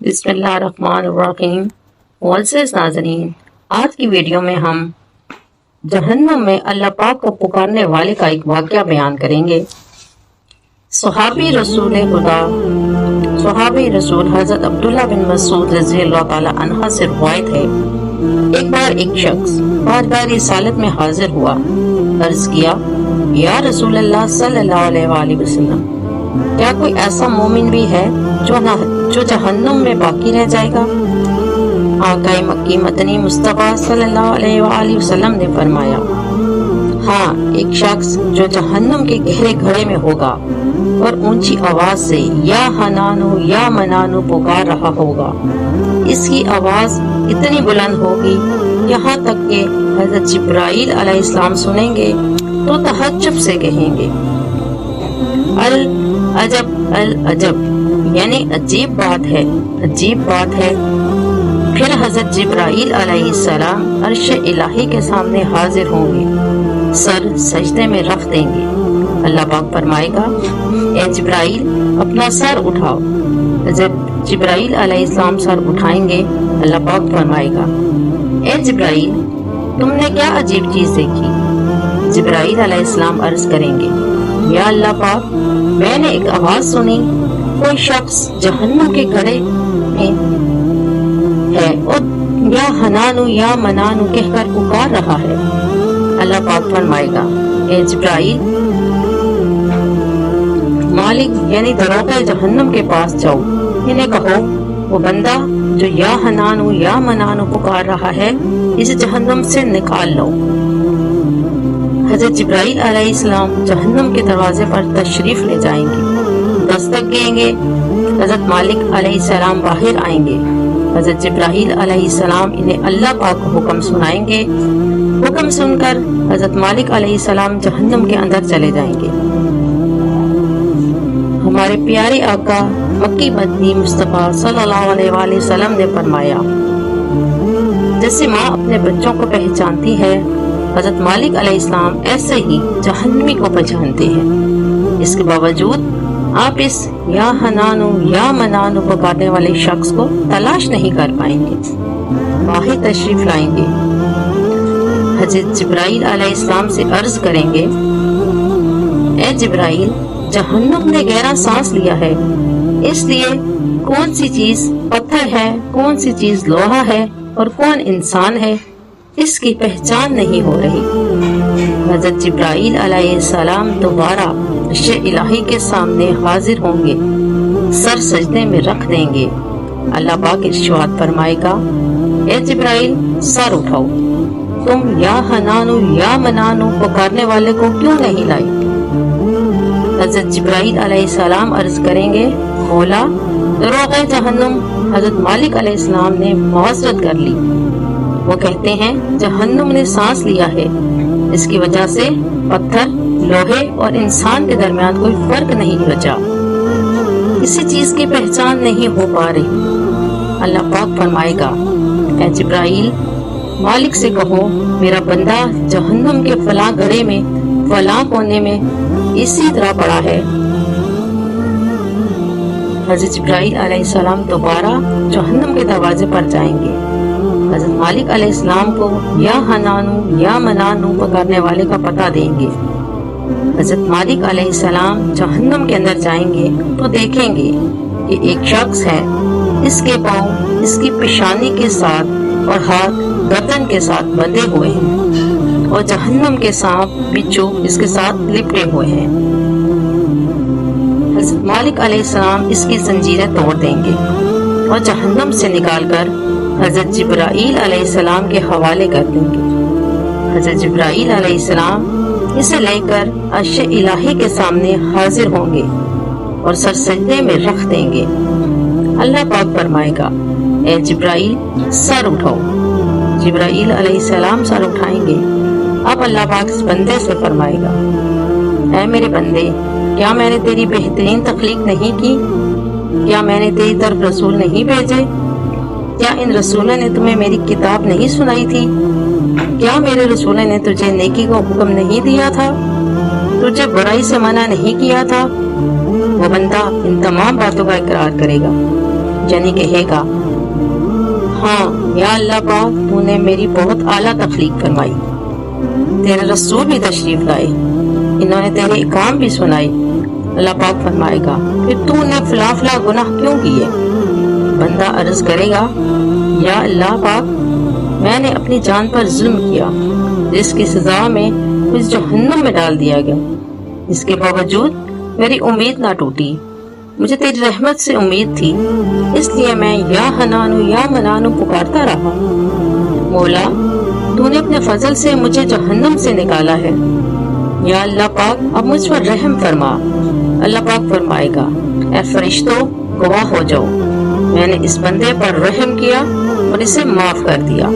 بسم اللہ الرحمن الرحیم۔ معزز ناظرین، آج کی ویڈیو میں ہم جہنم میں اللہ پاک کو پکارنے والے کا ایک واقعہ بیان کریں گے۔ صحابی رسول حضرت عبداللہ بن مسعود رضی اللہ تعالی عنہ سے روایت ہے، ایک بار ایک شخص بارگاہ رسالت میں حاضر ہوا، عرض کیا، یا رسول اللہ صلی اللہ علیہ وآلہ وسلم، کیا کوئی ایسا مومن بھی ہے جو جہنم میں باقی رہ جائے گا؟ آقا مکی مدنی مصطفیٰ صلی اللہ علیہ وآلہ وسلم نے فرمایا، ہاں، ایک شخص جو جہنم کے گہرے گھڑے میں ہوگا اور اونچی آواز سے یا حنانو یا منانو پکار رہا ہوگا۔ اس کی آواز اتنی بلند ہوگی یہاں تک کہ حضرت جبرائیل علیہ السلام سنیں گے تو تعجب سے کہیں گے، العجب العجب، یعنی عجیب بات ہے، عجیب بات ہے۔ پھر حضرت جبرائیل علیہ السلام عرش الہی کے سامنے حاضر ہوں گے، سر سجدے میں رکھ دیں گے۔ اللہ پاک فرمائے گا، اے جبرائیل اپنا سر اٹھاؤ۔ جب جبرائیل علیہ السلام سر اٹھائیں گے، اللہ پاک فرمائے گا، اے جبرائیل تم نے کیا عجیب چیز دیکھی؟ جبرائیل علیہ السلام عرض کریں گے، یا اللہ پاک، میں نے ایک آواز سنی، کوئی شخص جہنم کے گڑھے میں ہے اور یا حنانو یا منانو کہہ کر پکار رہا ہے۔ اللہ پاک فرمائے گا، اے جبرائیل مالک یعنی دروغہ جہنم کے پاس جاؤ، انہیں کہو وہ بندہ جو یا حنانو یا منانو پکار رہا ہے اسے جہنم سے نکال لو۔ حضرت جبرائیل علیہ السلام جہنم کے دروازے پر تشریف لے جائیں گے، دستک دیں گے، حضرت مالک علیہ السلام باہر آئیں گے۔ حضرت جبرائیل علیہ السلام انہیں اللہ پاک کو حکم سنائیں گے، حکم سن کر حضرت مالک علیہ السلام جہنم کے اندر چلے جائیں گے۔ ہمارے پیارے آقا مکی مدنی مصطفیٰ صلی اللہ علیہ وآلہ وسلم نے فرمایا، جیسے ماں اپنے بچوں کو پہچانتی ہے، حضرت مالک علیہ السلام ایسے ہی جہنمی کو پہچانتے ہیں۔ اس کے باوجود آپ اس یا حنانو یا منانو پکارنے والے شخص کو تلاش نہیں کر پائیں گے، باہر تشریف لائیں گے۔ حضرت جبرائیل علیہ السلام سے عرض کریں گے، اے جبرائیل جہنم نے گہرا سانس لیا ہے، اس لیے کون سی چیز پتھر ہے، کون سی چیز لوہا ہے اور کون انسان ہے، اس کی پہچان نہیں ہو رہی۔ حضرت جبرائیل علیہ السلام دوبارہ عرش الہی کے سامنے حاضر ہوں گے، سر سجدے میں رکھ دیں گے۔ اللہ پاک ارشاد فرمائے گا، اے جبرائیل سر اٹھاؤ، تم یا حنانو یا منانو پکارنے والے کو کیوں نہیں لائے؟ حضرت جبرائیل علیہ السلام عرض کریں گے، مولا دروغہ جہنم حضرت مالک علیہ السلام نے معذرت کر لی، وہ کہتے ہیں جہنم نے سانس لیا ہے، اس کی وجہ سے پتھر، لوہے اور انسان کے درمیان کوئی فرق نہیں بچا، کسی چیز کی پہچان نہیں ہو پا رہی۔ اللہ پاک فرمائے گا، اے جبرائیل مالک سے کہو میرا بندہ جہنم کے فلاں گڑھے میں فلاں کونے میں اسی طرح پڑا ہے۔ حضرت جبرائیل علیہ السلام دوبارہ جہنم کے دروازے پر جائیں گے، حضرت مالک علیہ السلام کو یا حنانو یا منانو پکارنے والے کا پتہ دیں گے۔ حضرت مالک علیہ السلام جہنم کے اندر جائیں گے تو دیکھیں گے کہ ایک شخص ہے، اس کے پاؤں اس کی پیشانی کے ساتھ اور ہاتھ گردن کے ساتھ بندھے ہوئے ہیں اور جہنم کے سانپ بچھو اس کے ساتھ لپٹے ہوئے ہیں۔ حضرت مالک علیہ السلام اس کی زنجیریں توڑ دیں گے اور جہنم سے نکال کر حضرت جبرائیل علیہ السلام کے حوالے کر دیں گے۔ حضرت جبرائیل علیہ السلام اسے لے کر عرش الہی کے سامنے حاضر ہوں گے اور سر سجدے میں رکھ دیں گے۔ اللہ پاک فرمائے گا، اے جبرائیل سر اٹھاؤ۔ جبرائیل علیہ السلام سر اٹھائیں گے۔ اب اللہ پاک اس بندے سے فرمائے گا، اے میرے بندے، کیا میں نے تیری بہترین تخلیق نہیں کی؟ کیا میں نے تیری طرف رسول نہیں بھیجے؟ کیا ان رسولوں نے تمہیں میری کتاب نہیں سنائی تھی؟ کیا میرے رسولوں نے تجھے نیکی کو حکم نہیں دیا تھا؟ تجھے برائی سے منع نہیں کیا تھا؟ وہ بندہ ان تمام باتوں کا اقرار کرے گا، یعنی کہے گا ہاں یا اللہ پاک تو نے میری بہت اعلیٰ تخلیق فرمائی، تیرے رسول بھی تشریف لائے، انہوں نے تیرے احکام بھی سنائے۔ اللہ پاک فرمائے گا پھر تو نے فلاں فلاں گناہ کیوں کیے؟ بندہ عرض کرے گا یا اللہ پاک میں نے اپنی جان پر ظلم کیا جس کی سزا میں مجھے جہنم میں ڈال دیا گیا، اس کے باوجود میری امید نہ ٹوٹی، مجھے تیری رحمت سے امید تھی، اس لیے میں یا حنانو یا منانو پکارتا رہا۔ مولا تو نے اپنے فضل سے مجھے جہنم سے نکالا ہے، یا اللہ پاک اب مجھ پر رحم فرما۔ اللہ پاک فرمائے گا اے فرشتوں گواہ ہو جاؤ، میں نے اس بندے پر رحم کیا اور اسے معاف کر دیا۔